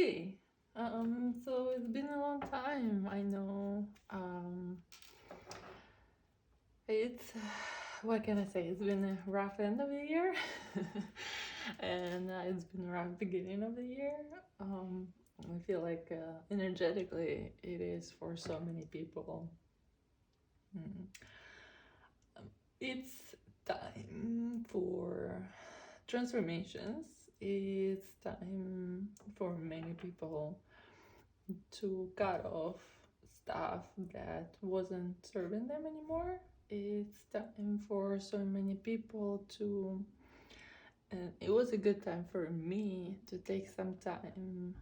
Hey, so it's been a long time, I know. It's, what can I say? It's been a rough end of the year, and it's been a rough beginning of the year. Um, I feel like energetically it is for so many people. Mm. It's time for transformations. It's time for many people to cut off stuff that wasn't serving them anymore. It's time for so many people to, and it was a good time for me to take some time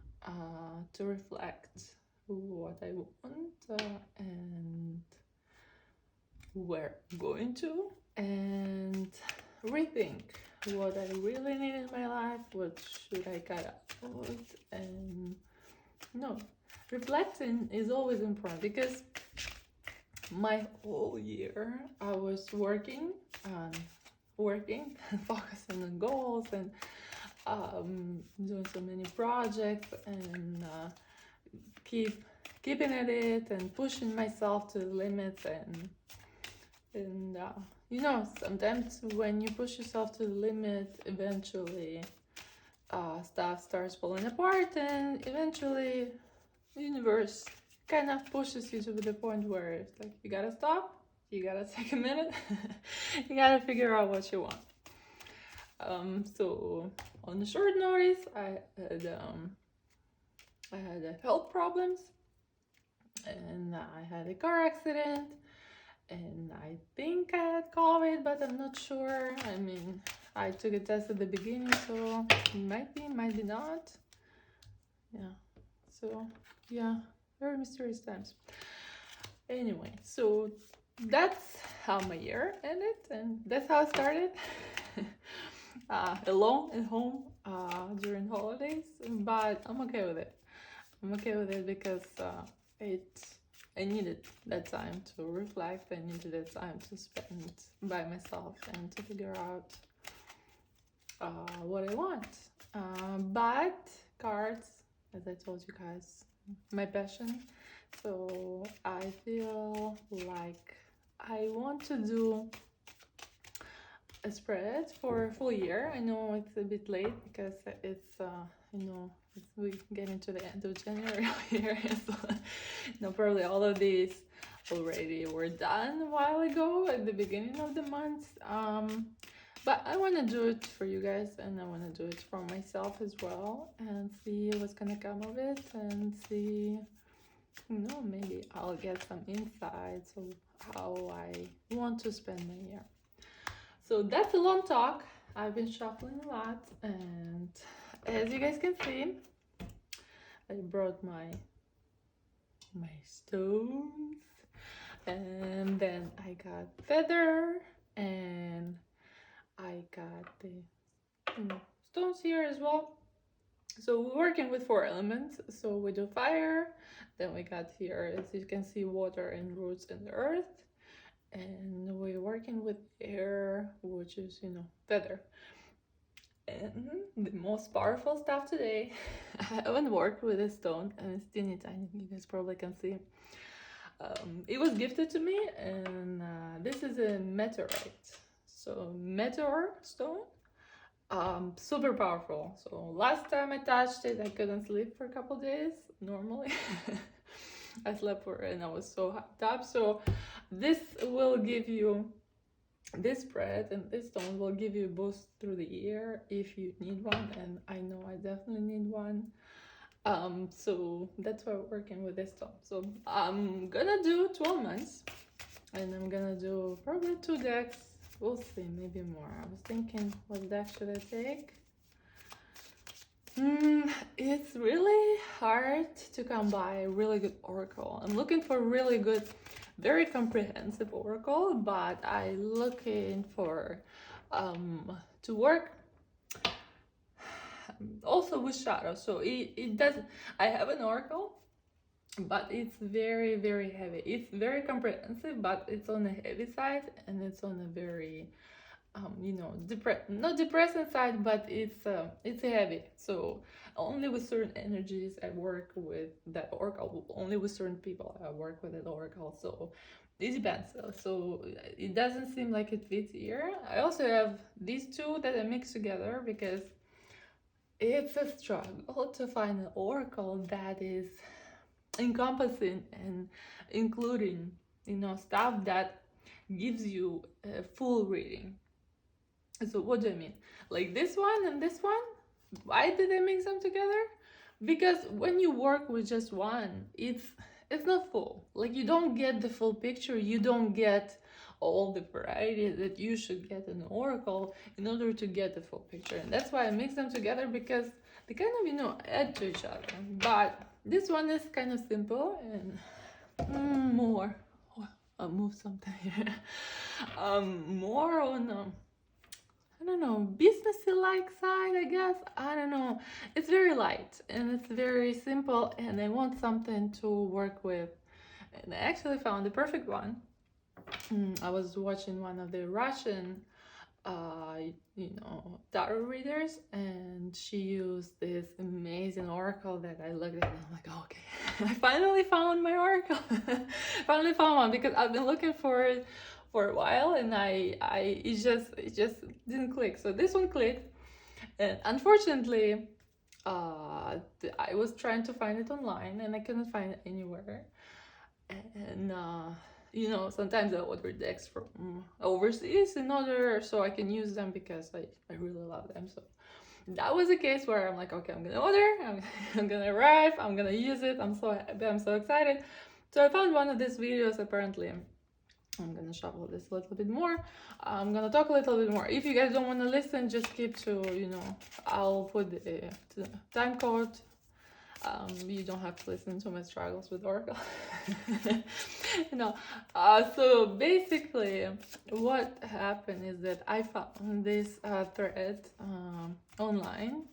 to reflect what I want and where I'm going to, and rethink what I really need in my life, what should I cut out, and no, reflecting is always important because my whole year I was working and focusing on goals and doing so many projects and keeping at it and pushing myself to the limits and sometimes when you push yourself to the limit, eventually stuff starts falling apart, and eventually the universe kind of pushes you to the point where it's like you gotta stop, you gotta take a minute, you gotta figure out what you want. So on the short notice, I had health problems, and I had a car accident, and I think I had COVID, but I'm not sure. I mean, I took a test at the beginning, so might be not. Yeah. So yeah, very mysterious times. Anyway, so that's how my year ended, and that's how it started. Alone at home during holidays, but I'm okay with it. I'm okay with it because it. I needed that time to reflect. I needed that time to spend by myself and to figure out what I want. But cards, as I told you guys, my passion. So I feel like I want to do a spread for a full year. I know it's a bit late because it's we get into the end of January here. So probably all of these already were done a while ago at the beginning of the month. But I want to do it for you guys, and I want to do it for myself as well, and see what's gonna come of it, and see, maybe I'll get some insights of how I want to spend my year. So that's a long talk. I've been shuffling a lot, and as you guys can see, I brought my stones, and then I got feather, and I got the stones here as well. So we're working with 4 elements. So we do fire, then we got here, as you can see, water and roots and the earth, and we're working with air, which is feather. And the most powerful stuff today, I haven't worked with a stone, and it's teeny tiny, you guys probably can see. It was gifted to me, and this is a meteorite. So meteor stone, super powerful. So last time I touched it, I couldn't sleep for a couple days normally. I slept and I was so hyped up. So this will give you, this spread and this stone will give you a boost through the year if you need one, and I know I definitely need one. So that's why we're working with this stone. So I'm gonna do 12 months, and I'm gonna do probably 2 decks. We'll see, maybe more. I was thinking, what deck should I take? It's really hard to come by a really good oracle. I'm looking for really good, very comprehensive oracle, but I'm looking for to work also with shadow. So it doesn't, I have an oracle, but it's very, very heavy. It's very comprehensive, but it's on the heavy side, and it's on a very not depressed inside, but it's heavy. So only with certain energies I work with that oracle. Only with certain people I work with that oracle. So it depends. So it doesn't seem like it fits here. I also have these two that I mix together because it's a struggle to find an oracle that is encompassing and including, stuff that gives you a full reading. So what do I mean? Like this one and this one, why did I mix them together? Because when you work with just one, it's not full. Like you don't get the full picture. You don't get all the variety that you should get in an oracle in order to get the full picture. And that's why I mix them together, because they kind of add to each other. But this one is kind of simple and more. I'll move something here. More on I don't know, businessy like side, I guess. I don't know. It's very light and it's very simple, and I want something to work with. And I actually found the perfect one. I was watching one of the Russian, tarot readers, and she used this amazing oracle that I looked at and I'm like, oh, okay, I finally found my oracle. Finally found one, because I've been looking for it for a while, and it just didn't click. So this one clicked, and unfortunately, I was trying to find it online and I couldn't find it anywhere. And sometimes I order decks from overseas in order so I can use them, because I really love them. So that was a case where I'm like, okay, I'm gonna order, I'm gonna arrive, I'm gonna use it. I'm so happy, I'm so excited. So I found one of these videos. Apparently I'm gonna shuffle this a little bit more. I'm gonna talk a little bit more. If you guys don't want to listen, just keep to, I'll put the time code. You don't have to listen to my struggles with Oracle. So basically what happened is that I found this thread online,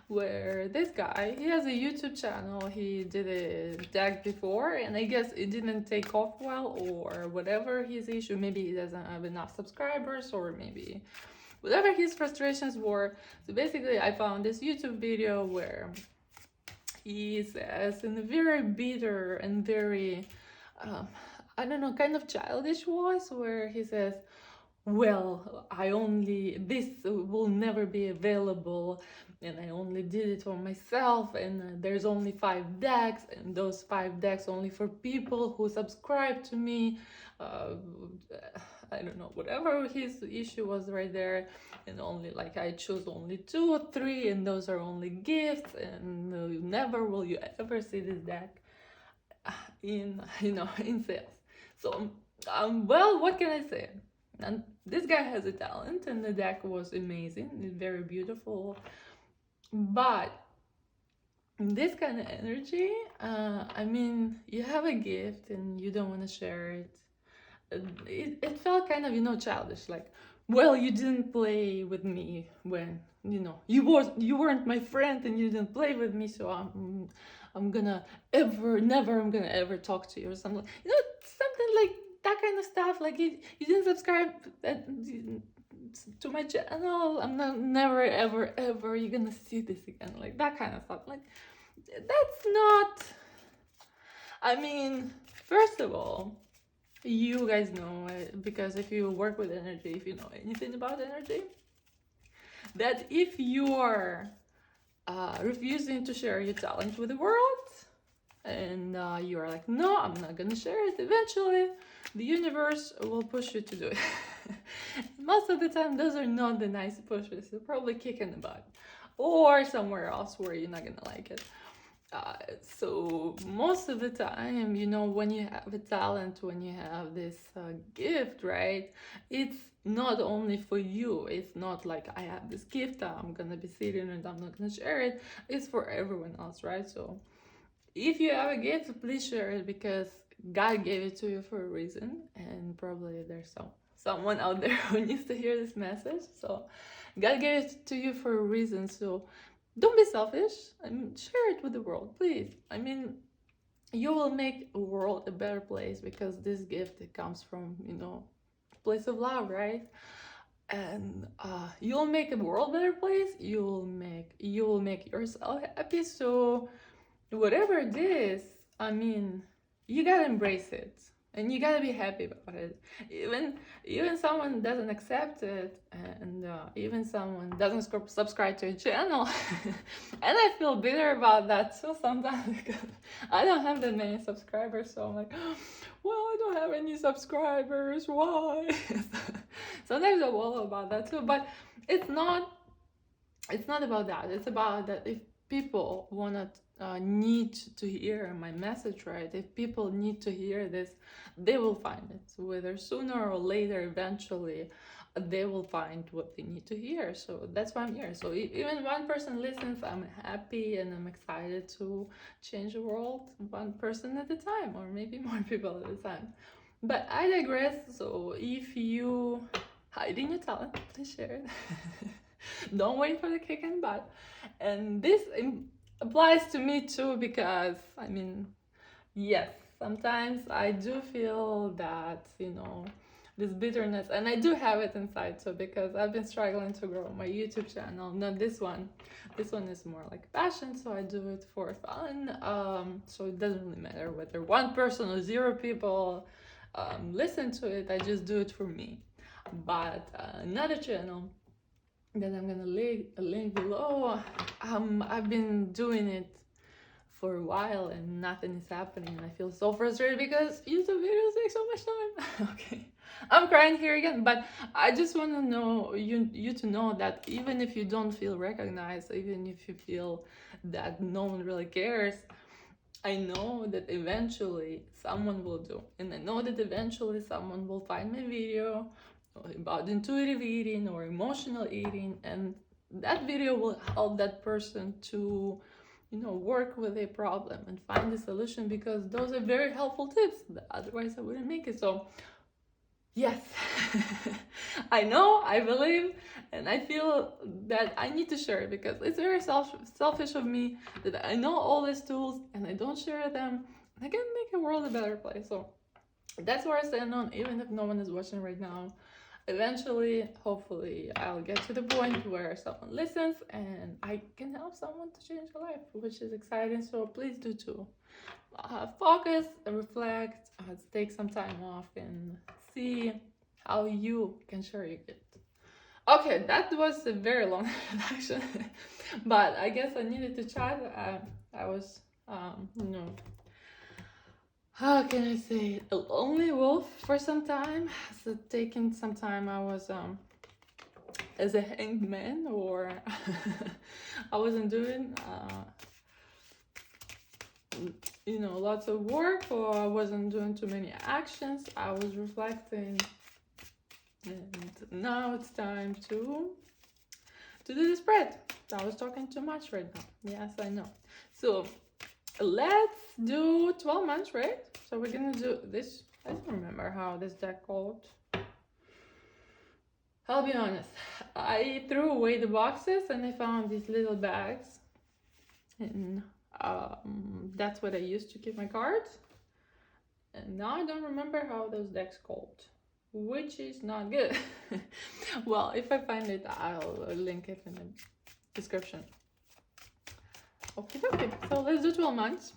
where this guy, he has a YouTube channel. He did a deck before, and I guess it didn't take off well, or whatever his issue. Maybe he doesn't have enough subscribers, or maybe whatever his frustrations were. So basically I found this YouTube video where he says in a very bitter and very kind of childish voice, where he says, well, this will never be available, and I only did it for myself, and there's only 5 decks, and those 5 decks only for people who subscribe to me. I don't know, whatever his issue was right there, and only I choose only 2 or 3, and those are only gifts, and never will you ever see this deck in sales. So well, what can I say? And this guy has a talent, and the deck was amazing, very beautiful. But this kind of energy, you have a gift and you don't want to share it. It felt kind of childish, like, well, you didn't play with me when you weren't my friend and you didn't play with me, so I'm gonna ever talk to you, or something, something like that kind of stuff. Like, you didn't subscribe to my channel, I'm never ever you're gonna see this again, like that kind of stuff. Like, that's not, first of all, you guys know it, because if you work with energy, if you know anything about energy, that if you are refusing to share your talent with the world, and you are like, no, I'm not gonna share it, eventually the universe will push you to do it. Most of the time, those are not the nice pushes. They'll probably kick in the butt, or somewhere else where you're not gonna like it. So most of the time, when you have a talent, when you have this gift, right, it's not only for you. It's not like, I have this gift, I'm gonna be sitting and I'm not gonna share it. It's for everyone else, right? So if you have a gift, please share it, because God gave it to you for a reason, and probably there's someone out there who needs to hear this message. So God gave it to you for a reason, so don't be selfish. Share it with the world, please. You will make the world a better place, because this gift, it comes from, place of love, right? and you'll make a world better place. You'll make yourself happy. So whatever it is, I mean, you gotta embrace it and you gotta be happy about it. Even someone doesn't accept it, and even someone doesn't subscribe to your channel, and I feel bitter about that too sometimes because I don't have that many subscribers. So I'm like, well, I don't have any subscribers. Why? Sometimes I wallow about that too, but it's not. It's not about that. It's about that if people wanna need to hear my message, right? If people need to hear this, they will find it. Whether sooner or later, eventually, they will find what they need to hear. So that's why I'm here. So even one person listens, I'm happy and I'm excited to change the world one person at a time, or maybe more people at a time. But I digress. So if you hiding your talent, please share it. Don't wait for the kick in the butt. And this applies to me too, because I mean, yes, sometimes I do feel that, this bitterness, and I do have it inside too, because I've been struggling to grow my YouTube channel. Not this one. This one is more like passion, so I do it for fun. So it doesn't really matter whether one person or 0 people listen to it. I just do it for me. But another channel that I'm gonna link below. I've been doing it for a while and nothing is happening. I feel so frustrated because YouTube videos take so much time. Okay, I'm crying here again, but I just want to know you to know that even if you don't feel recognized, even if you feel that no one really cares, I know that eventually someone will do, and I know that eventually someone will find my video about intuitive eating or emotional eating, and that video will help that person to work with a problem and find a solution, because those are very helpful tips. Otherwise I wouldn't make it. So yes, I know, I believe, and I feel that I need to share it, because it's very selfish of me that I know all these tools and I don't share them. I can make the world a better place. So that's where I stand on, even if no one is watching right now. Eventually, hopefully, I'll get to the point where someone listens and I can help someone to change their life, which is exciting. So please do too. Focus, reflect, take some time off and see how you can share your gift. Okay, that was a very long introduction, but I guess I needed to chat. I was, how can I say it? A lonely wolf for some time. So taking some time, I was as a hanged man, or I wasn't doing lots of work, or I wasn't doing too many actions. I was reflecting, and now it's time to do the spread. I was talking too much right now. Yes, I know. So let's do 12 months, right? So we're gonna do this. I don't remember how this deck called. I'll be honest, I threw away the boxes and I found these little bags, and that's what I used to keep my cards. And now I don't remember how those decks called, which is not good. Well, if I find it, I'll link it in the description. Okay, so let's do 12 months.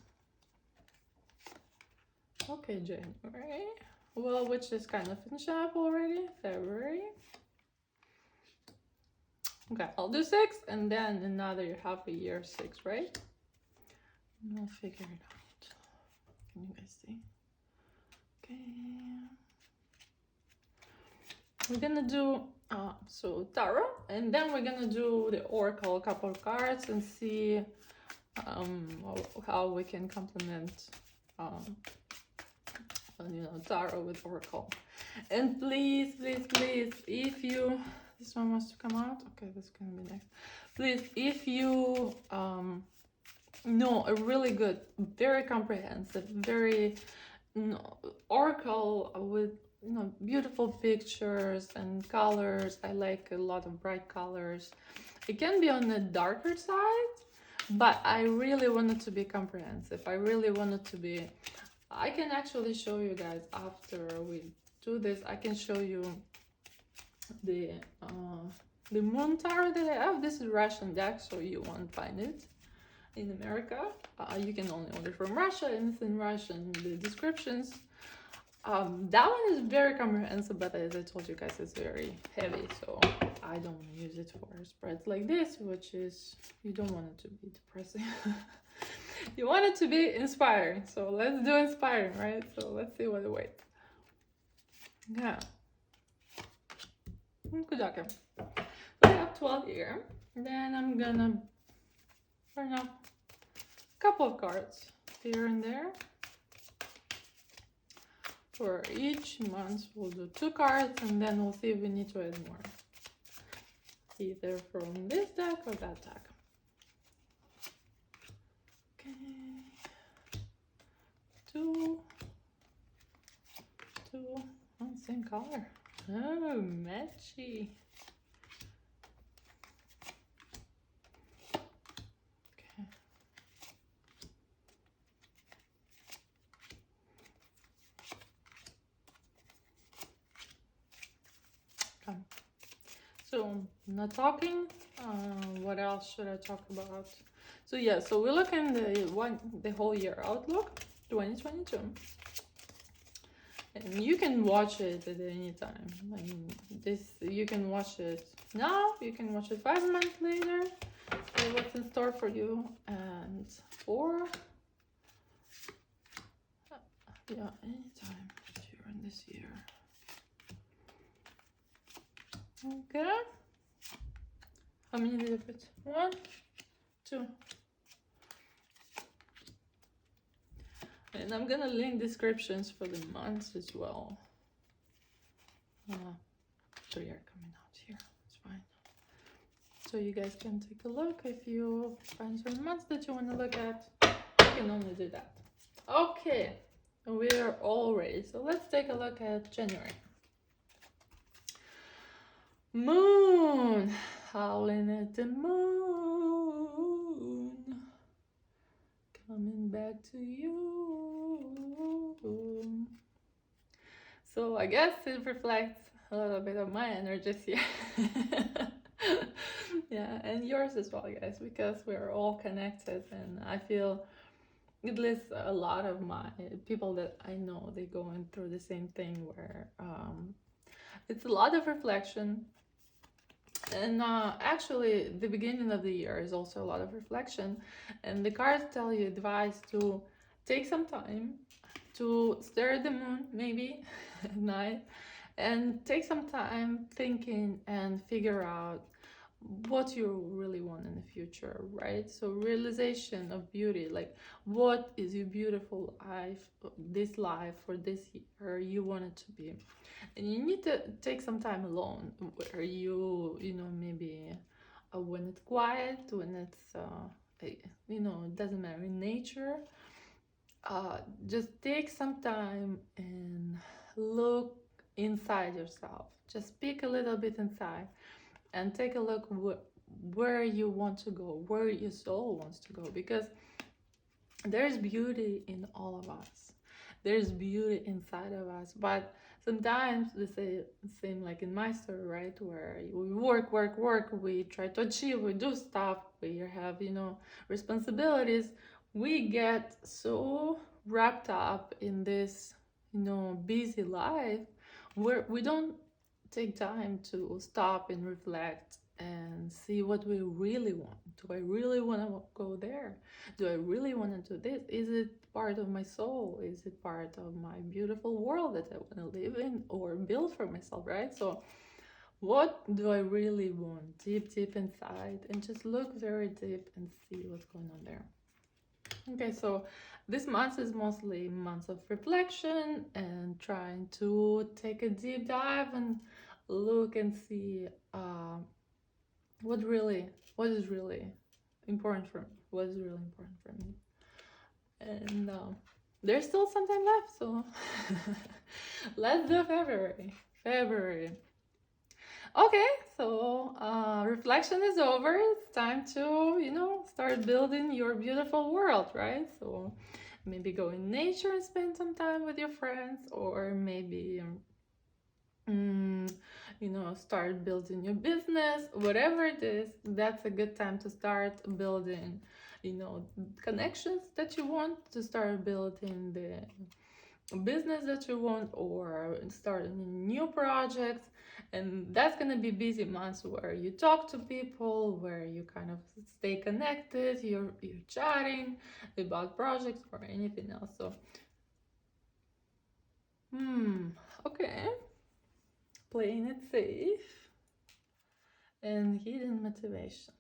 Okay, January. Well, which is kind of finished up already. February. Okay, I'll do 6 and then another half a year, 6, right? And I'll figure it out. Can you guys see? Okay. We're gonna do so tarot, and then we're gonna do the oracle, a couple of cards, and see how we can complement tarot with oracle. And please, if you, this one wants to come out. Okay, this is gonna be next. Please, if you know a really good, very comprehensive, very oracle with beautiful pictures and colors. I like a lot of bright colors. It can be on the darker side, but I really want it to be comprehensive. I really want it to be, I can actually show you guys after we do this. I can show you the the moon tarot that I have. This is Russian deck, so you won't find it in America. You can only order from Russia, and it's in Russian. The descriptions. That one is very comprehensive, but as I told you guys, it's very heavy, so I don't use it for spreads like this, which is, you don't want it to be depressing. You want it to be inspiring, so let's do inspiring, right? So let's see what it waits. Yeah. Good job. So I have 12 here. Then I'm gonna turn up a couple of cards here and there. For each month, we'll do 2 cards, and then we'll see if we need to add more. Either from this deck or that deck. Okay. 2. Oh, same color. Oh, matchy. Okay. Okay. So, I'm not talking. What else should I talk about? So yeah, so we look in the whole year outlook, 2022. And you can watch it at any time. I mean, you can watch it now, you can watch it 5 months later, see what's in store for you, and yeah, anytime during this year. Okay. How many did I put? 1, 2. And I'm gonna link descriptions for the months as well. 3 are coming out here, it's fine. So you guys can take a look. If you find certain months that you want to look at, you can only do that. Okay, we are all ready. So let's take a look at January. Moon, howling at the moon, coming back to you. So I guess it reflects a little bit of my energies here. Yeah, and yours as well, guys, because we're all connected, and I feel at least a lot of my people that I know, they going through the same thing where it's a lot of reflection. And actually, the beginning of the year is also a lot of reflection. And the cards tell you advice to take some time to stare at the moon, maybe at night, and take some time thinking and figure out what you really want in the future, right? So realization of beauty, like what is your beautiful life, this life for this year you want it to be. And you need to take some time alone where you know, maybe when it's quiet, when it's you know, it doesn't matter, in nature, just take some time and look inside yourself. Just peek a little bit inside and take a look where you want to go, where your soul wants to go, because there's beauty in all of us. There's beauty inside of us, but sometimes they say same like in my story, right, where we work, we try to achieve, we do stuff, we have, you know, responsibilities. We get so wrapped up in this, you know, busy life where we don't take time to stop and reflect and see what we really want. Do I really want to go there? Do I really want to do this? Is it part of my soul? Is it part of my beautiful world that I want to live in or build for myself, right? So what do I really want deep inside? And just look very deep and see what's going on there. Okay, so this month is mostly months of reflection and trying to take a deep dive and look and see what is really important for me. What is really important for me? And there's still some time left, so let's do February. Okay, so reflection is over. It's time to, you know, start building your beautiful world, right? So maybe go in nature and spend some time with your friends, or maybe mm, start building your business, whatever it is. That's a good time to start building, connections that you want, to start building the business that you want, or starting new projects. And that's going to be busy months where you talk to people, where you kind of stay connected, you're chatting about projects or anything else. So okay, playing it safe and hidden motivations.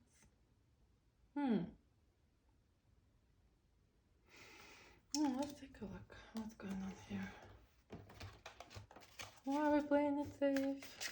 Let's take a look. What's going on here? Why are we playing it safe?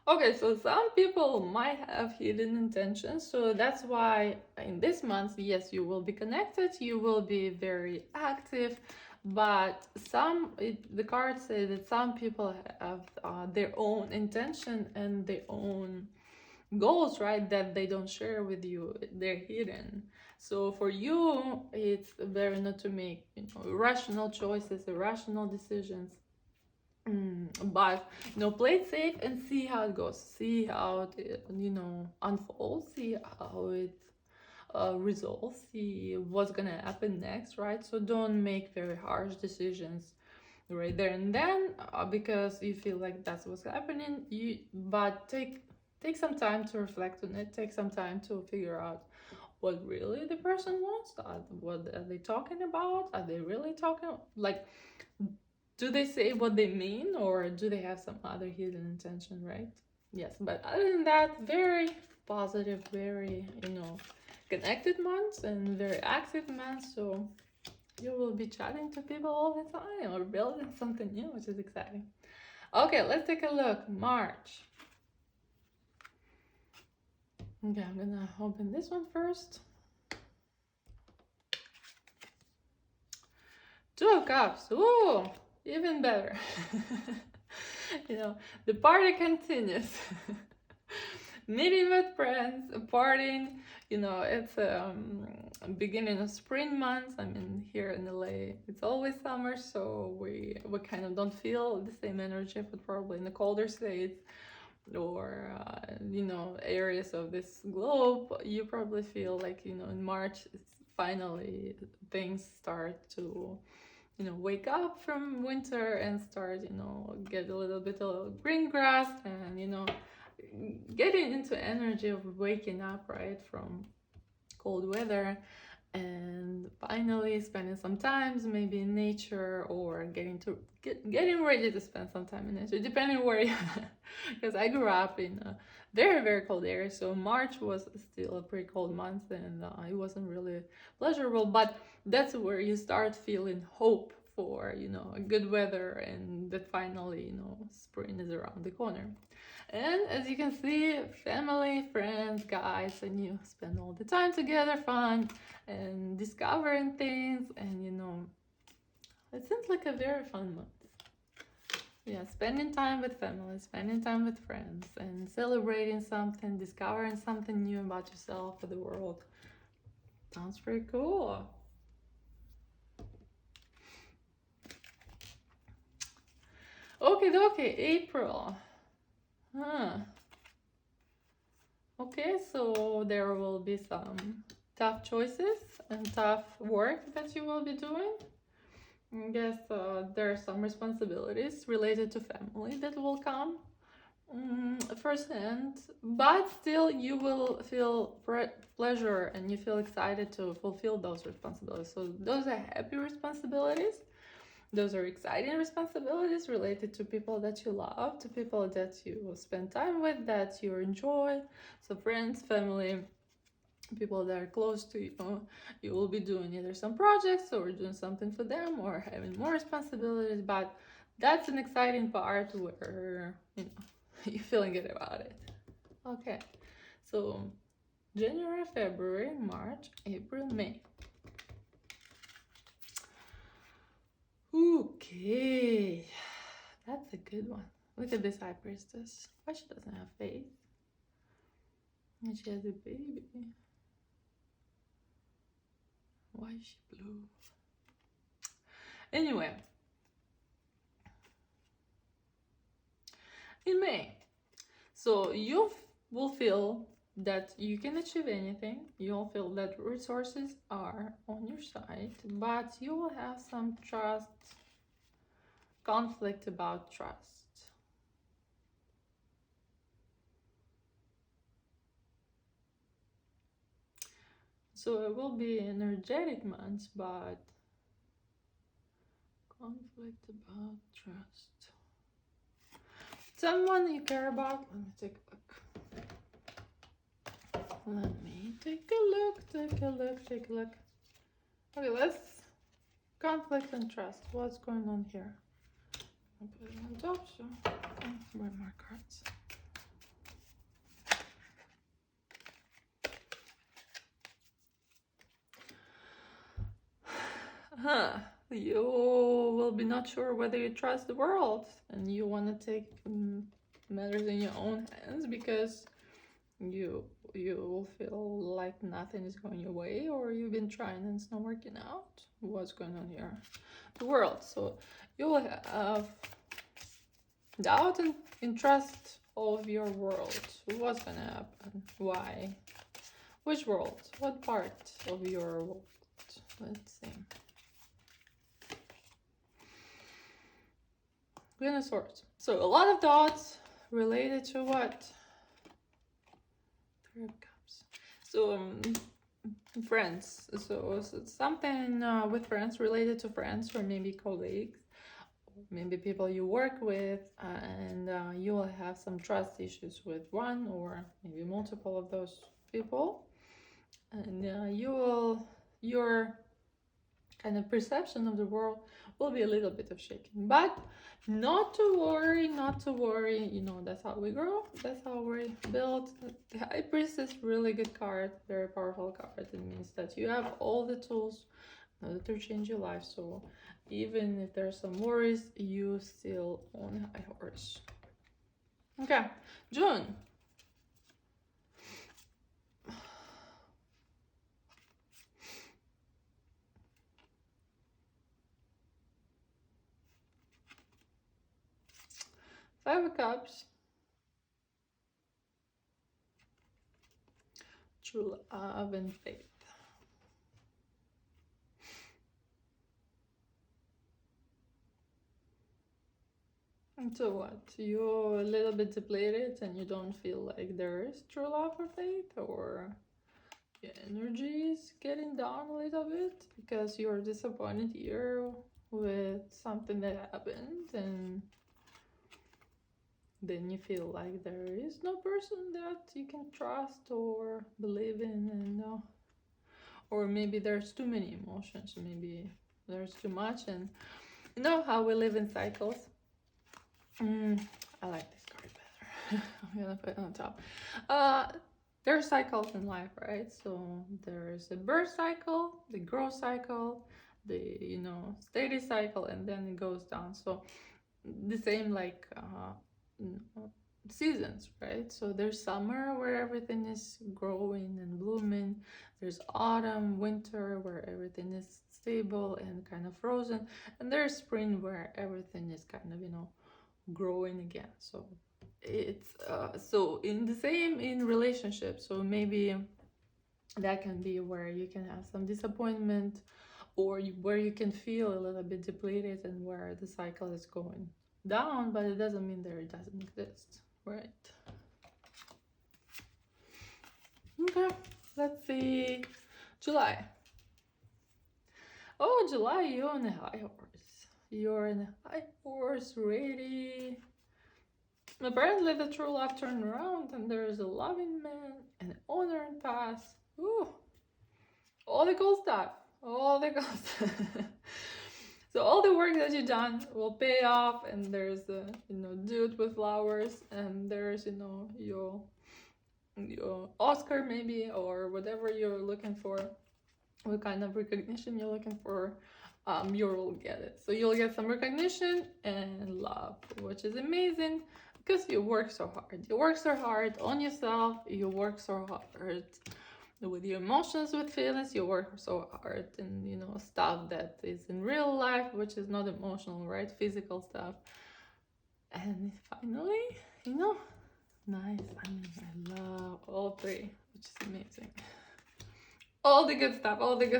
Okay, so some people might have hidden intentions, so that's why in this month, yes, you will be connected, you will be very active, but the cards say that some people have their own intention and their own goals, right, that they don't share with you. They're hidden. So for you, it's better not to make irrational choices, irrational decisions. But play it safe and see how it goes. See how it unfolds. See how it resolves. See what's gonna happen next, right? So don't make very harsh decisions right there and then, because you feel like that's what's happening. But take some time to reflect on it. Take some time to figure out what really the person wants. What are they talking about? Are they really talking like? Do they say what they mean, or do they have some other hidden intention, right? Yes, but other than that, very positive, very, connected months and very active months. So you will be chatting to people all the time or building something new, which is exciting. Okay, let's take a look. March. Okay, I'm gonna open this one first. Two of Cups. Ooh, even better. The party continues. Meeting with friends, partying. It's beginning of spring months. I mean, here in LA, it's always summer, so we kind of don't feel the same energy, but probably in the colder states or areas of this globe, you probably feel like in March, finally things start to wake up from winter and start get a little bit of green grass and getting into energy of waking up, right, from cold weather, and finally spending some time maybe in nature, or getting ready to spend some time in nature, depending where you because I grew up in a very, very cold area, so March was still a pretty cold month, and it wasn't really pleasurable, but that's where you start feeling hope for a good weather, and that finally spring is around the corner. And as you can see, family, friends, guys, and you spend all the time together, fun and discovering things, and it seems like a very fun month. Yeah, spending time with family, spending time with friends, and celebrating something, discovering something new about yourself or the world. Sounds pretty cool. Okay, April. Okay, so there will be some tough choices and tough work that you will be doing. I guess there are some responsibilities related to family that will come firsthand, but still you will feel pleasure and you feel excited to fulfill those responsibilities. So those are happy responsibilities. Those are exciting responsibilities related to people that you love, to people that you spend time with, that you enjoy. So friends, family, people that are close to you. You will be doing either some projects or doing something for them or having more responsibilities, but that's an exciting part where you're feeling good about it. Okay, so January, February, March, April, May. Okay, that's a good one. Look at this High Priestess. Why she doesn't have faith? And she has a baby. Why is she blue? Anyway, in May, so you will feel that you can achieve anything. You'll feel that resources are on your side, but you will have some conflict about trust. So it will be energetic months, but conflict about trust. Someone you care about. Let me take a look. Let me take a look. Okay, let's conflict and trust. What's going on here? I'll put it on top, so where are my cards? You will be not sure whether you trust the world, and you want to take matters in your own hands because you will feel like nothing is going your way, or you've been trying and it's not working out. What's going on here? The world. So you will have doubt and trust of your world. What's gonna happen? Why? Which world? What part of your world? Let's see. Queen of Swords. So a lot of thoughts related to what? Three of Cups. So friends. So something with friends, related to friends, or maybe colleagues, or maybe people you work with, and you will have some trust issues with one or maybe multiple of those people, and your kind of perception of the world will be a little bit of shaking, but not to worry, you know, that's how we grow, that's how we're built. The High Priestess, really good card, very powerful card. It means that you have all the tools in order to change your life, so even if there's some worries, you still on high horse. Okay, June. Five of Cups. True love and faith. And so what? You're a little bit depleted and you don't feel like there is true love or faith, or your energy is getting down a little bit because you're disappointed here with something that happened, and then you feel like there is no person that you can trust or believe in, and or maybe there's too many emotions, maybe there's too much, and you know how we live in cycles. I like this card better. I'm gonna put it on top. There are cycles in life, right? So there's a birth cycle, the growth cycle, the steady cycle, and then it goes down. So the same like seasons, right? So there's summer where everything is growing and blooming. There's autumn, winter where everything is stable and kind of frozen, and there's spring where everything is kind of growing again. So it's so in the same in relationships. So maybe that can be where you can have some disappointment, or where you can feel a little bit depleted, and where the cycle is going down, but it doesn't mean that it doesn't exist, right? Okay, let's see. July. Oh, July, you're on a high horse. You're in a high horse, ready. Apparently the true love turned around, and there is a loving man, an honor and pass. Ooh, all the cool stuff, all the cool stuff. So all the work that you've done will pay off, and there's a dude with flowers, and there's your Oscar maybe, or whatever you're looking for, what kind of recognition you're looking for. You'll get it. So you'll get some recognition and love, which is amazing. because you work so hard. You work so hard on yourself. You work so hard with your emotions, with feelings. You work so hard and, you know, stuff that is in real life, which is not emotional, right? Physical stuff. And finally, you know, nice. I mean, I love all three, which is amazing. All the good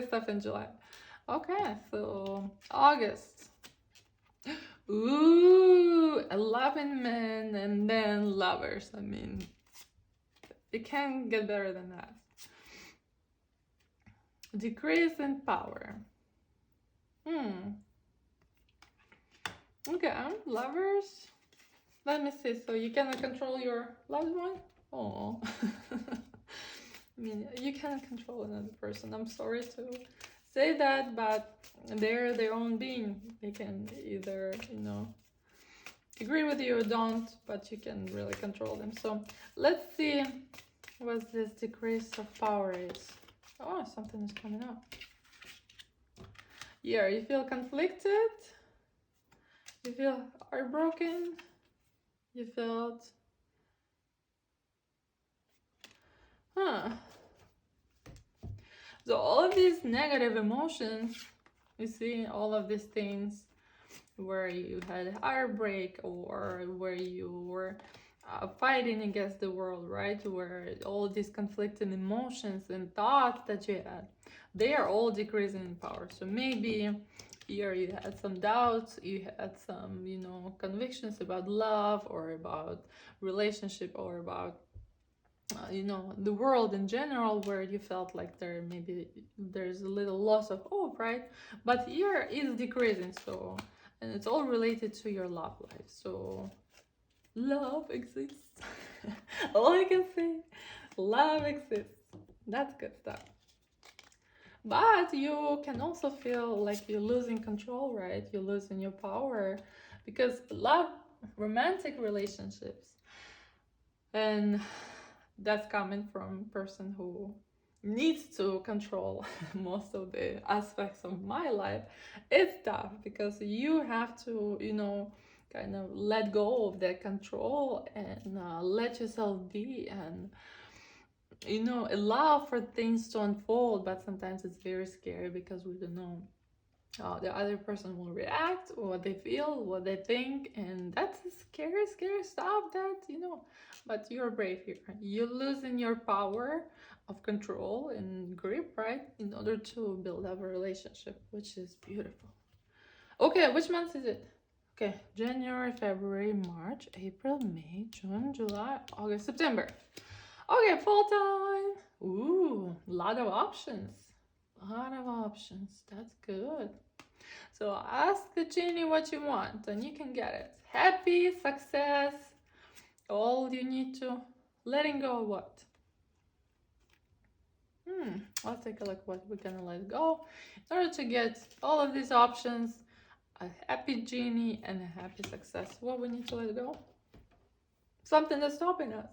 stuff in July. Okay, so August. Ooh, 11 men and then lovers. I mean, it can't get better than that. Decrease in power. Okay, lovers. Let me see. So you cannot control your loved one? Oh. I mean, you cannot control another person. I'm sorry to say that, but they're their own being. They can either, you know, agree with you or don't, but you can really control them. So let's see what this decrease of power is. Oh, something is coming up. Yeah, you feel conflicted. You feel heartbroken. You felt, so all of these negative emotions, you see, all of these things where you had heartbreak or where you were fighting against the world, right? Where all these conflicting emotions and thoughts that you had, they are all decreasing in power. So maybe here you had some doubts, you had some, you know, convictions about love or about relationship or about you know, the world in general, where you felt like there's a little loss of hope, right? But here is decreasing, so, and it's all related to your love life. So love exists. All I can say, love exists. That's good stuff. But you can also feel like you're losing control, right? You're losing your power, because love, romantic relationships, and that's coming from a person who needs to control most of the aspects of my life. It's tough because you have to, you know, kind of let go of that control and let yourself be, and, you know, allow for things to unfold. But sometimes it's very scary because we don't know how the other person will react, what they feel, what they think, and that's scary, scary stuff that, you know, but you're brave here. You're losing your power of control and grip, right, in order to build up a relationship, which is beautiful. Okay, which month is it? Okay, January, February, March, April, May, June, July, August, September. Okay, full time. Ooh, a lot of options. A lot of options. That's good. So ask the genie what you want and you can get it. Happy, success. All you need to letting go of what? Let's take a look what we're gonna let go in order to get all of these options, a happy genie and a happy success. What we need to let go? Something that's stopping us.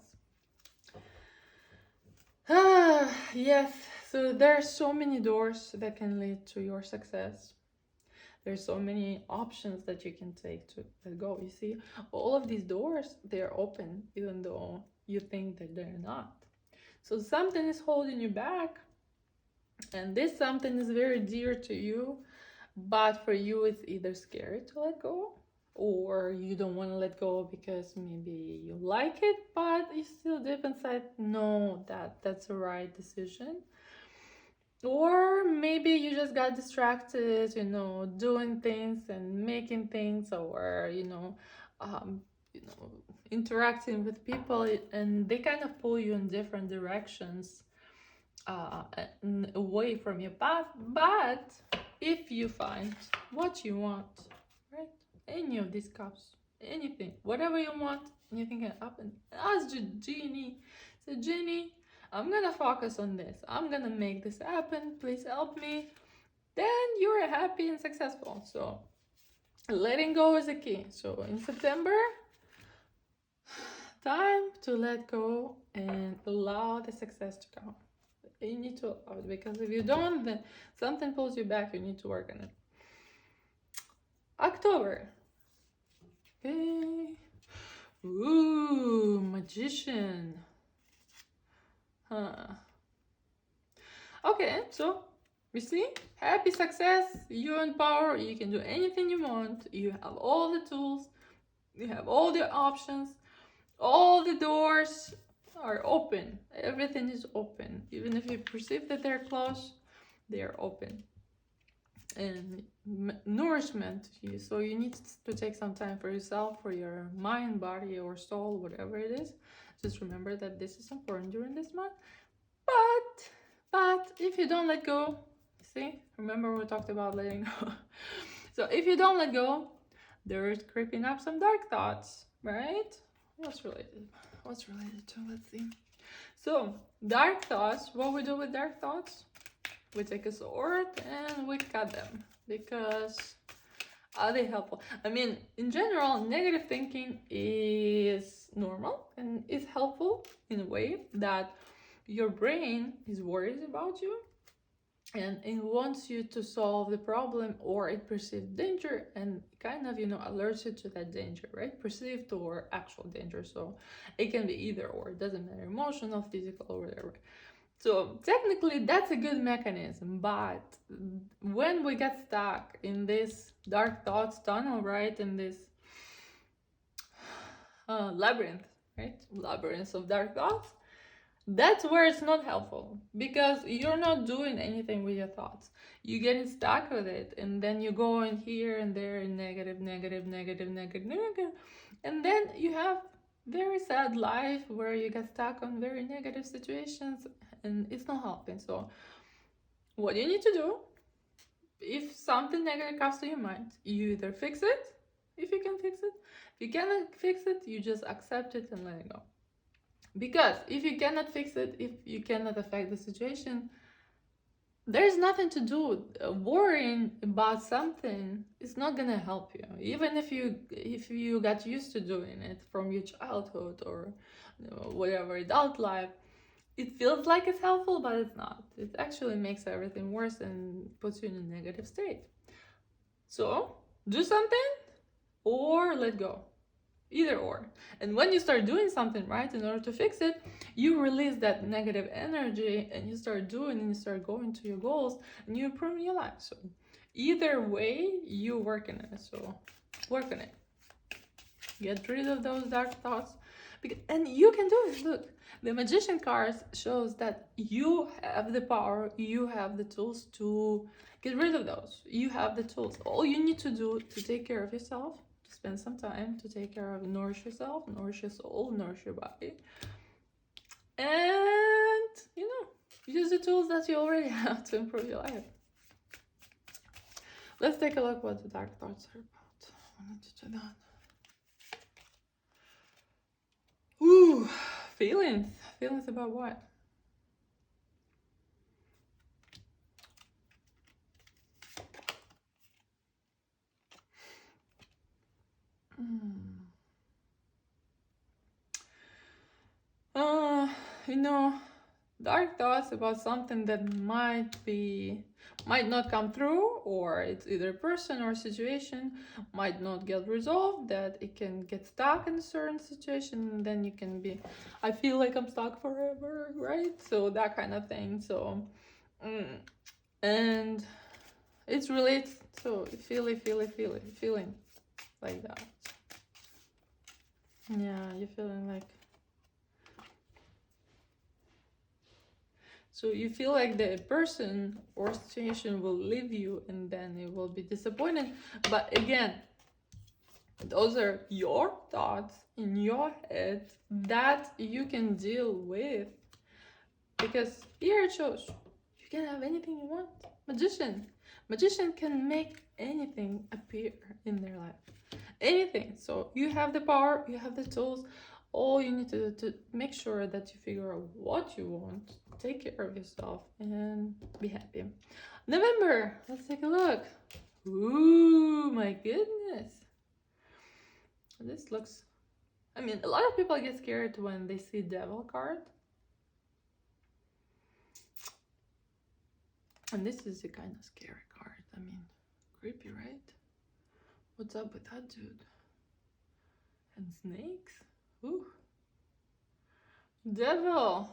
Yes, so there are so many doors that can lead to your success. There's so many options that you can take to let go. You see, all of these doors, they're open, even though you think that they're not. So something is holding you back, and this something is very dear to you, but for you, it's either scary to let go, or you don't want to let go because maybe you like it, but you still deep inside know that that's the right decision. Or maybe you just got distracted, you know, doing things and making things, or interacting with people, and they kind of pull you in different directions, away from your path. But if you find what you want, right, any of these cups, anything, whatever you want, anything can happen. Ask the genie. Say, genie, I'm gonna focus on this. I'm gonna make this happen. Please help me. Then you're happy and successful. So letting go is the key. So in September, time to let go and allow the success to come. You need to allow it, because if you don't, then something pulls you back. You need to work on it. October. Okay. Ooh. Magician. Huh. Okay, so you see, happy success, you're in power, you can do anything you want, you have all the tools, you have all the options, all the doors are open, everything is open. Even if you perceive that they're closed, they are open. And nourishment, so you need to take some time for yourself, for your mind, body, or soul, whatever it is. Just remember that this is important during this month. But if you don't let go, see, remember we talked about letting go. So if you don't let go, there's creeping up some dark thoughts, right? What's related to? Let's see. So dark thoughts, what we do with dark thoughts? We take a sword and we cut them, because are they helpful? I mean, in general, negative thinking is normal and is helpful in a way that your brain is worried about you and it wants you to solve the problem, or it perceives danger and kind of, alerts you to that danger, right? Perceived or actual danger. So it can be either or, it doesn't matter, emotional, physical, or whatever. So technically that's a good mechanism, but when we get stuck in this dark thoughts tunnel, right, in this labyrinth, right, labyrinth of dark thoughts, that's where it's not helpful, because you're not doing anything with your thoughts. You getting stuck with it, and then you go in here and there in negative, and then you have very sad life where you get stuck on very negative situations, and it's not helping. So what you need to do, if something negative comes to your mind, you either fix it, if you can fix it. If you cannot fix it, you just accept it and let it go. Because if you cannot fix it, if you cannot affect the situation, there's nothing to do. Worrying about something is not gonna help you. Even if you got used to doing it from your childhood or whatever adult life, it feels like it's helpful, but it's not. It actually makes everything worse and puts you in a negative state. So do something or let go. Either or. And when you start doing something, right, in order to fix it, you release that negative energy and you start doing and you start going to your goals and you improve your life. So either way, you work in it. So work on it. Get rid of those dark thoughts. And you can do it. Look, the Magician card shows that you have the power, you have the tools to get rid of those. You have the tools. All you need to do to take care of yourself, spend some time to take care of, nourish yourself, nourish your soul, nourish your body, and use the tools that you already have to improve your life. Let's take a look what the dark thoughts are about. I wanted to do that. Ooh, feelings about what? Dark thoughts about something that might not come through, or it's either person or situation might not get resolved, that it can get stuck in a certain situation, and then you can be, I feel like I'm stuck forever, right? So that kind of thing. So and it's related, so feeling like that. Yeah, you're feeling like, so you feel like the person or situation will leave you and then it will be disappointed. But again, those are your thoughts in your head that you can deal with. Because here it shows you can have anything you want. Magician can make anything appear in their life. Anything. So you have the power, you have the tools. All you need to do to make sure that you figure out what you want, take care of yourself, and be happy. November, let's take a look. Ooh, my goodness. This looks, I mean, a lot of people get scared when they see Devil card. And this is a kind of scary card. I mean, creepy, right? What's up with that dude? And snakes? Ooh. Devil.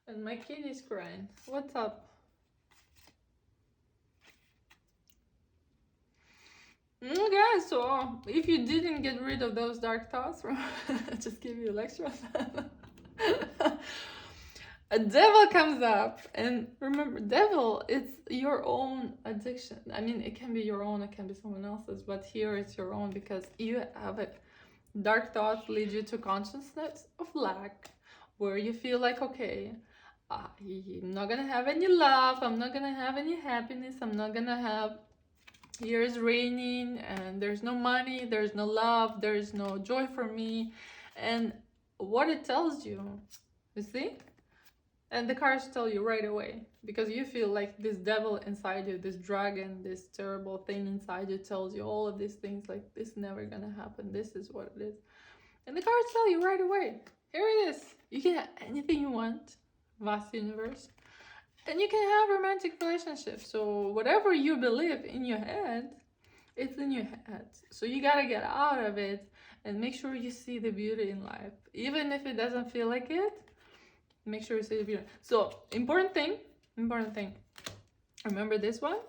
And my kitty's crying. What's up? Okay, so if you didn't get rid of those dark thoughts, just give you a lecture. A devil comes up, and remember, devil, it's your own addiction. I mean, it can be your own, it can be someone else's, but here it's your own because you have it. Dark thoughts lead you to consciousness of lack, where you feel like, okay, I'm not gonna have any love, I'm not gonna have any happiness, I'm not gonna have, here is raining, and there's no money, there's no love, there's no joy for me. And what it tells you, you see? And the cards tell you right away, because you feel like this devil inside you, this dragon, this terrible thing inside you tells you all of these things like, this never gonna happen, this is what it is. And the cards tell you right away, here it is. You can have anything you want, vast universe. And you can have romantic relationships. So whatever you believe in your head, it's in your head. So you gotta get out of it and make sure you see the beauty in life. Even if it doesn't feel like it, make sure you see the beauty. So important thing. Remember this one?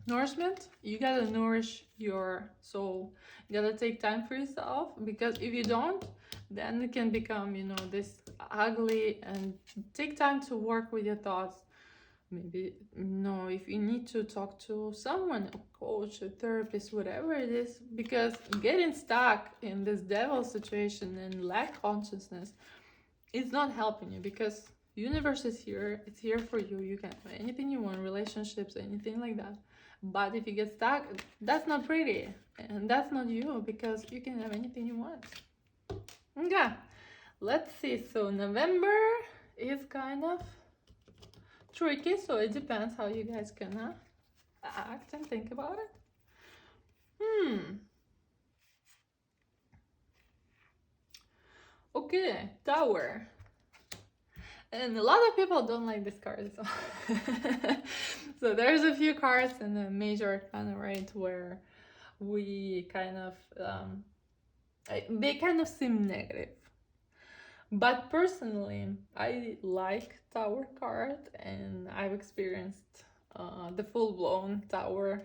Nourishment. You gotta nourish your soul. You gotta take time for yourself, because if you don't, then it can become, this ugly. And take time to work with your thoughts. Maybe, if you need to talk to someone, a coach, a therapist, whatever it is, because getting stuck in this devil situation and lack consciousness, it's not helping you, because universe is here, it's here for you. You can have anything you want, relationships, anything like that. But if you get stuck, that's not pretty, and that's not you, because you can have anything you want. Okay, let's see. So November is kind of tricky, so it depends how you guys gonna act and think about it. Okay, Tower. And a lot of people don't like this card. So there's a few cards in the major arcana, right, where we kind of they kind of seem negative. But personally, I like Tower card, and I've experienced the full-blown Tower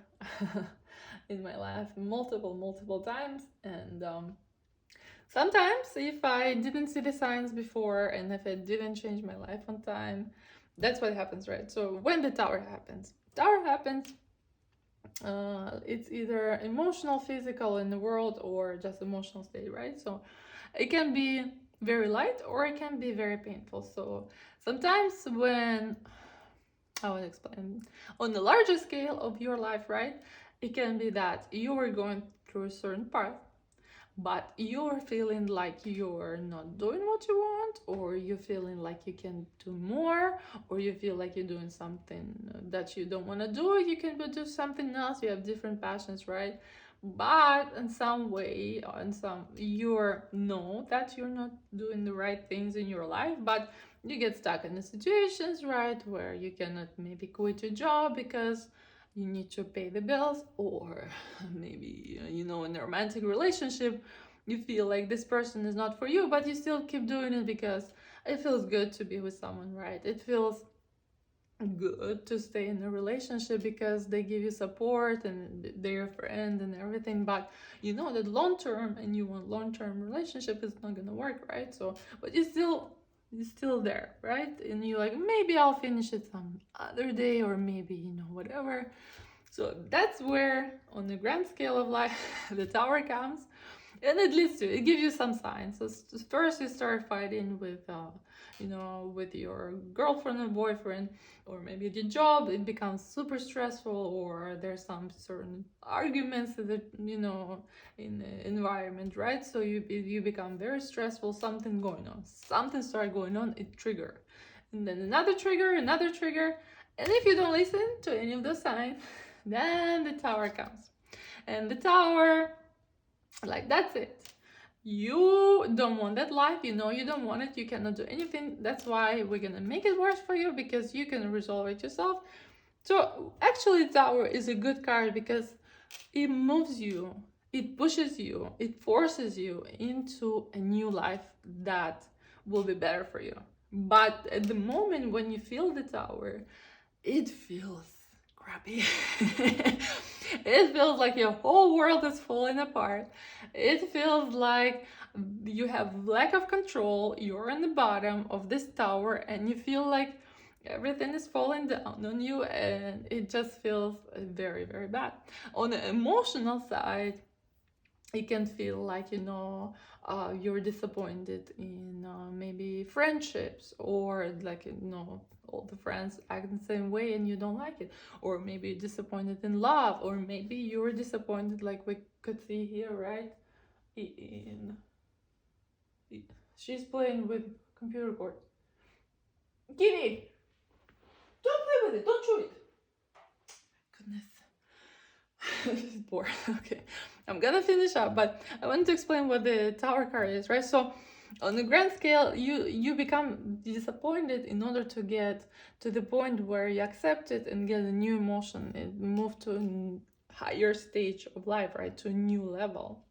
in my life multiple times. And sometimes, if I didn't see the signs before, and if it didn't change my life on time, that's what happens, right? So when the Tower happens, it's either emotional, physical in the world, or just emotional state, right? So it can be very light, or it can be very painful. So sometimes when, I will explain, on the larger scale of your life, right, it can be that you are going through a certain path, but you're feeling like you're not doing what you want, or you're feeling like you can do more, or you feel like you're doing something that you don't want to do. You can do something else. You have different passions, right? But in some way, you know that you're not doing the right things in your life, but you get stuck in the situations, right, where you cannot maybe quit your job because you need to pay the bills, or maybe, in a romantic relationship, you feel like this person is not for you, but you still keep doing it because it feels good to be with someone, right? It feels good to stay in a relationship because they give you support and they're your friend and everything, but you know that long term, and you want long-term relationship, is not gonna work, right? So, but you're still there, right? And you're like, maybe I'll finish it some other day, or maybe, whatever. So that's where, on the grand scale of life, the Tower comes, and it gives you some signs. So first you start fighting with with your girlfriend or boyfriend, or maybe the job, it becomes super stressful, or there's some certain arguments that in the environment, right? So you become very stressful, something start going on, it trigger, and then another trigger, and if you don't listen to any of those signs, then the Tower comes. And the Tower, like, that's it. You don't want that life, you don't want it, you cannot do anything. That's why we're gonna make it worse for you, because you can resolve it yourself. So actually, Tower is a good card because it moves you, it pushes you, it forces you into a new life that will be better for you. But at the moment when you feel the tower, it feels crappy. It feels like your whole world is falling apart. It feels like you have lack of control. You're on the bottom of this tower and you feel like everything is falling down on you, and it just feels very, very bad. On the emotional side, it can feel like, you're disappointed in maybe friendships, or like, all the friends act the same way and you don't like it, or maybe you're disappointed in love, or maybe you're disappointed, like we could see here, right? In she's playing with computer cord. Kitty, don't play with it, don't chew it. Goodness. She's bored. Okay, I'm gonna finish up, but I want to explain what the tower card is, right? So on the grand scale, you become disappointed in order to get to the point where you accept it and get a new emotion and move to a higher stage of life, right? To a new level.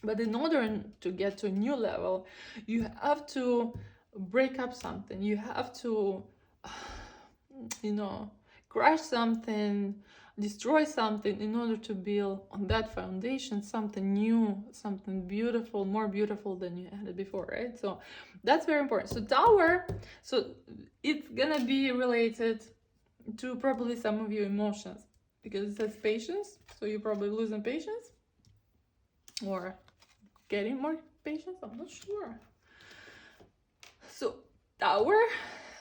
But in order to get to a new level, you have to break up something. You have to, crush something, destroy something in order to build on that foundation something new, something beautiful, more beautiful than you had it before, right? So that's very important. So tower, so it's gonna be related to probably some of your emotions, because it says patience, so you're probably losing patience or getting more patience, I'm not sure. So tower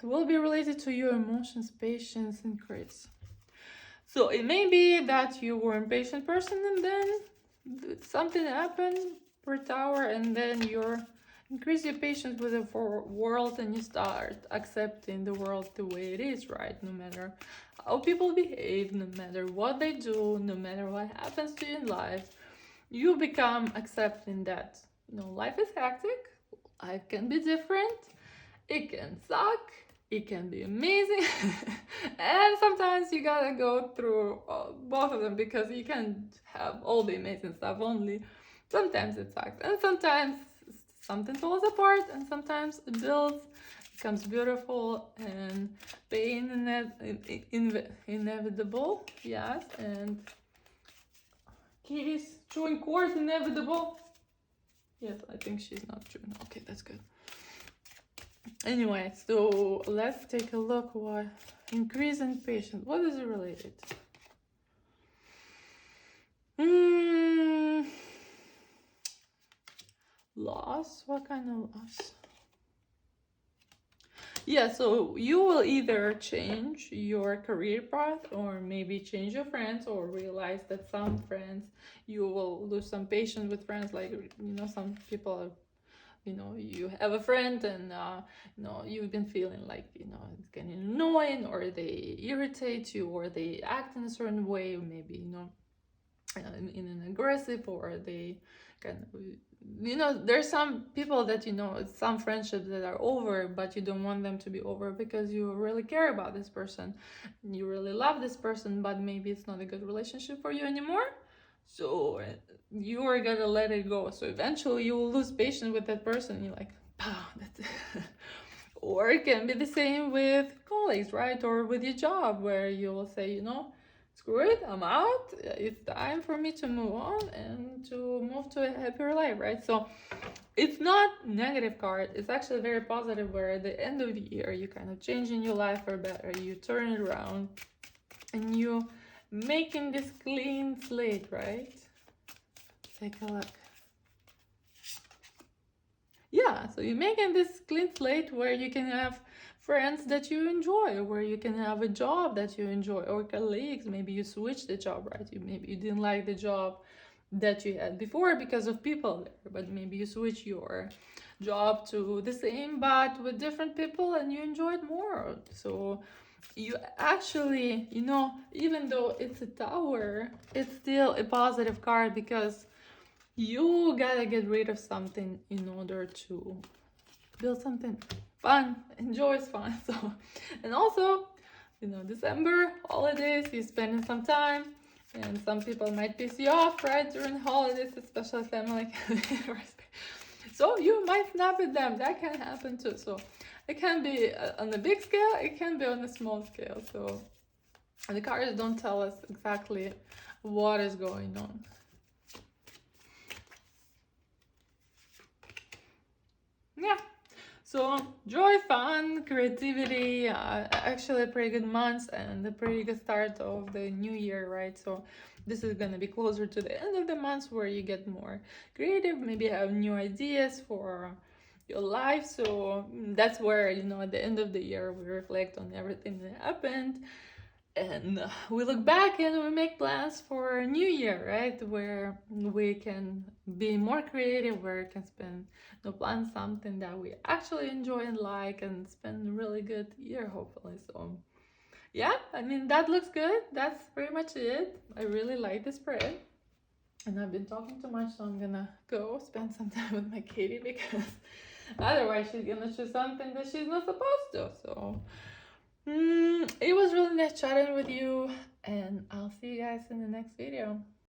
will be related to your emotions, patience, increase. So it may be that you were an impatient person and then something happened for tower, and then you increase your patience with the world and you start accepting the world the way it is, right? No matter how people behave, no matter what they do, no matter what happens to you in life, you become accepting that, life is hectic, life can be different, it can suck, it can be amazing, and sometimes you gotta go through both of them, because you can't have all the amazing stuff only. Sometimes it sucks, and sometimes something falls apart, and sometimes it builds, becomes beautiful, and pain inevitable, yes, and Kitty's chewing cord inevitable. Yes, I think she's not chewing. Okay, that's good. Anyway, so let's take a look what increase in patience. What is it related? Loss? What kind of loss? Yeah, so you will either change your career path, or maybe change your friends, or realize that some friends, you will lose some patience with friends. Like, some people are, you have a friend and, you've been feeling like, it's getting annoying, or they irritate you, or they act in a certain way, or maybe, in an aggressive, or they kind of, there's some people that, some friendships that are over, but you don't want them to be over because you really care about this person, you really love this person, but maybe it's not a good relationship for you anymore, so you are gonna let it go. So eventually you will lose patience with that person. You're like, that's it. Or it can be the same with colleagues, right? Or with your job, where you will say, screw it, I'm out. It's time for me to move on and to move to a happier life, right? So it's not negative card. It's actually very positive, where at the end of the year, you kind of changing your life for better. You turn it around and you making this clean slate, right? Take a look. Yeah, so you're making this clean slate where you can have friends that you enjoy, where you can have a job that you enjoy, or colleagues. Maybe you switched the job, right? Maybe you didn't like the job that you had before because of people there, but maybe you switch your job to the same but with different people and you enjoy it more. So you actually, even though it's a tower, it's still a positive card, because you gotta get rid of something in order to build something fun. Enjoy is fun. So, and also, December holidays, you're spending some time, and some people might piss you off, right, during holidays, especially family. So you might snap at them. That can happen too. So it can be on a big scale, it can be on a small scale. So the cards don't tell us exactly what is going on. Yeah. So joy, fun, creativity, actually a pretty good month and a pretty good start of the new year, right? So this is gonna be closer to the end of the month where you get more creative, maybe have new ideas for your life. So that's where, you know, at the end of the year we reflect on everything that happened, and we look back and we make plans for a new year, right, where we can be more creative, where we can spend, you know, plan something that we actually enjoy and like, and spend a really good year, hopefully. So yeah, I mean, that looks good. That's pretty much it. I really like the spread, and I've been talking too much, so I'm gonna go spend some time with my kitty, because otherwise she's gonna choose something that she's not supposed to. So it was really nice chatting with you, and I'll see you guys in the next video.